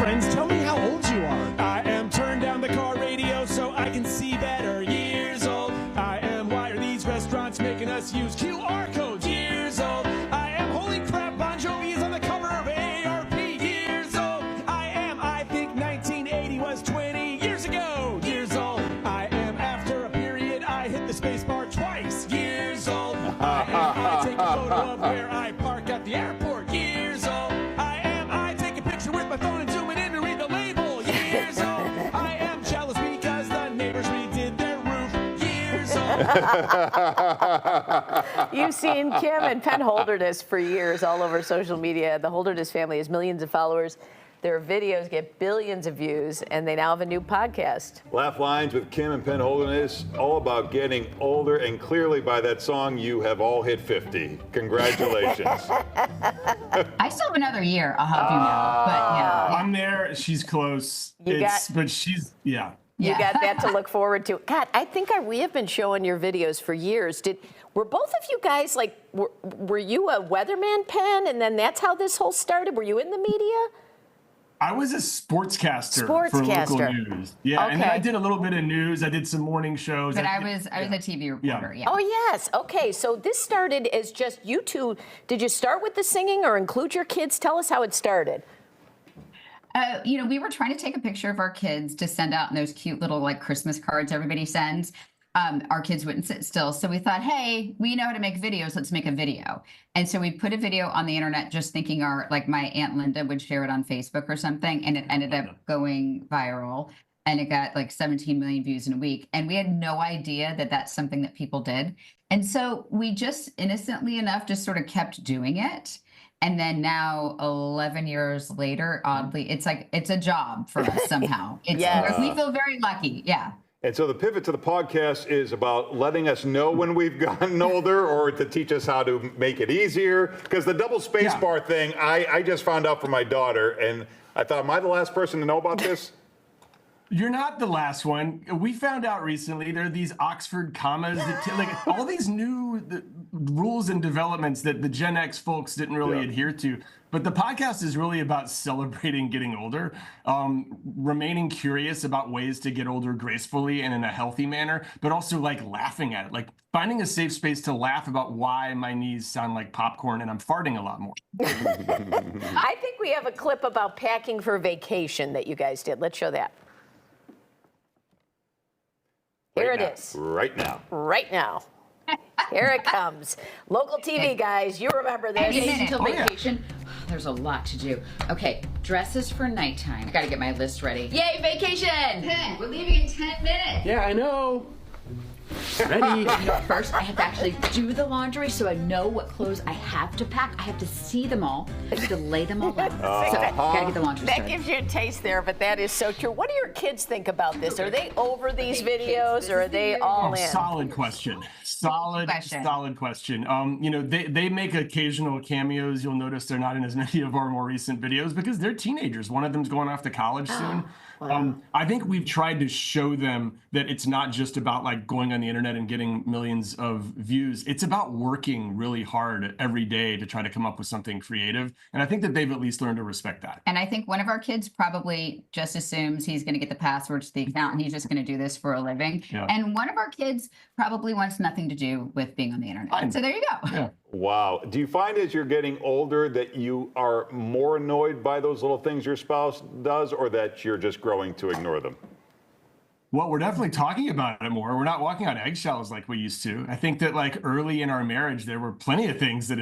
friends, tell me how old you are. I am turned down the car radio so I can see better. Years old. I am, why are these restaurants making us use QR codes? Years old. I am, holy crap, Bon Jovi is on the cover of AARP. Years old. I think 1980 was 20 years ago. Years old. I am, after a period, I hit the space bar twice. Years old. I take a photo of where I park at the airport. Years old. I take a picture with my phone and zoom it in to read the label. Years old. I am jealous because the neighbors redid their roof. Years old. You've seen Kim and Penn Holderness for years all over social media. The Holderness family has millions of followers. Their videos get billions of views, and they now have a new podcast. Laugh Lines with Kim and Penn Holderness, all about getting older, and clearly by that song, you have all hit 50. Congratulations. I still have another year, I'll help you know. But yeah. I'm there. She's close. But she's, yeah. You got that to look forward to. God, I think we have been showing your videos for years. Were both of you guys like, were you a weatherman, Penn, and then that's how this whole started? Were you in the media? I was a sportscaster for local news. Yeah, okay. And then I did a little bit of news. I did some morning shows. But I was a TV reporter, yeah. Oh, yes. Okay, so this started as just you two. Did you start with the singing or include your kids? Tell us how it started. We were trying to take a picture of our kids to send out in those cute little like Christmas cards everybody sends. Our kids wouldn't sit still. So we thought, hey, we know how to make videos. Let's make a video. And so we put a video on the internet just thinking my Aunt Linda would share it on Facebook or something. And it ended up going viral. And it got like 17 million views in a week. And we had no idea that that's something that people did. And so we just innocently enough just sort of kept doing it. And then now, 11 years later, oddly, it's a job for us somehow. We feel very lucky. Yeah. And so the pivot to the podcast is about letting us know when we've gotten older, or to teach us how to make it easier. Because the double space bar thing, I just found out from my daughter, and I thought, am I the last person to know about this? You're not the last one. We found out recently there are these Oxford commas, that all these new rules and developments that the Gen X folks didn't really adhere to. But the podcast is really about celebrating getting older, remaining curious about ways to get older gracefully and in a healthy manner, but also like laughing at it, like finding a safe space to laugh about why my knees sound like popcorn and I'm farting a lot more. I think we have a clip about packing for vacation that you guys did. Let's show that. Here it is. Right now. Right now. Here it comes. Local TV, guys. You remember this. Until vacation. There's a lot to do. Okay, dresses for nighttime. I gotta get my list ready. Yay, vacation! We're leaving in 10 minutes. Yeah, I know. Ready. First, I have to actually do the laundry so I know what clothes I have to pack. I have to see them all. I have to lay them all out. So, gotta get the laundry started. That gives you a taste there, but that is so true. What do your kids think about this? Are they over these videos, or are they all in? Solid question. Solid question. They make occasional cameos. You'll notice they're not in as many of our more recent videos because they're teenagers. One of them's going off to college soon. Wow. I think we've tried to show them that it's not just about like going on the internet and getting millions of views. It's about working really hard every day to try to come up with something creative. And I think that they've at least learned to respect that. And I think one of our kids probably just assumes he's going to get the password to the account and he's just going to do this for a living. Yeah. And one of our kids probably wants nothing to do with being on the internet. So there you go. Yeah. Wow. Do you find as you're getting older that you are more annoyed by those little things your spouse does, or that you're just growing to ignore them? Well, we're definitely talking about it more. We're not walking on eggshells like we used to. I think that like early in our marriage, there were plenty of things that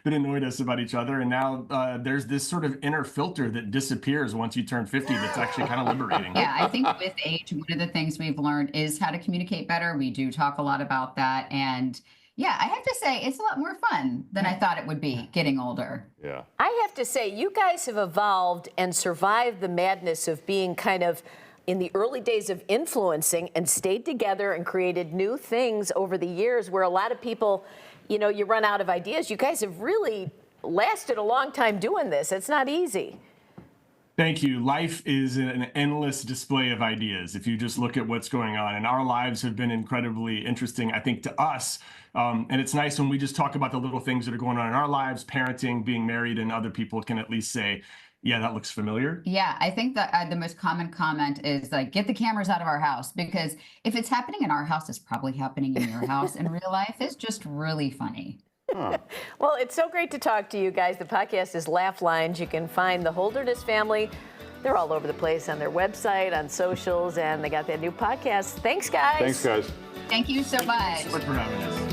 annoyed us about each other. And now there's this sort of inner filter that disappears once you turn 50 that's actually kind of liberating. Yeah, I think with age, one of the things we've learned is how to communicate better. We do talk a lot about that. And yeah, I have to say, it's a lot more fun than I thought it would be getting older. Yeah. I have to say, you guys have evolved and survived the madness of being kind of in the early days of influencing and stayed together and created new things over the years where a lot of people, you run out of ideas. You guys have really lasted a long time doing this. It's not easy. Thank you. Life is an endless display of ideas if you just look at what's going on. And our lives have been incredibly interesting, I think, to us. And it's nice when we just talk about the little things that are going on in our lives, parenting, being married, and other people can at least say, Yeah, that looks familiar. Yeah, I think that the most common comment is like, get the cameras out of our house, because if it's happening in our house, it's probably happening in your house in real life. It's just really funny. Well, it's so great to talk to you guys. The podcast is Laugh Lines. You can find the Holderness family. They're all over the place on their website, on socials, and they got that new podcast. Thanks, guys. Thanks, guys. Thank you so much. Thanks for having us.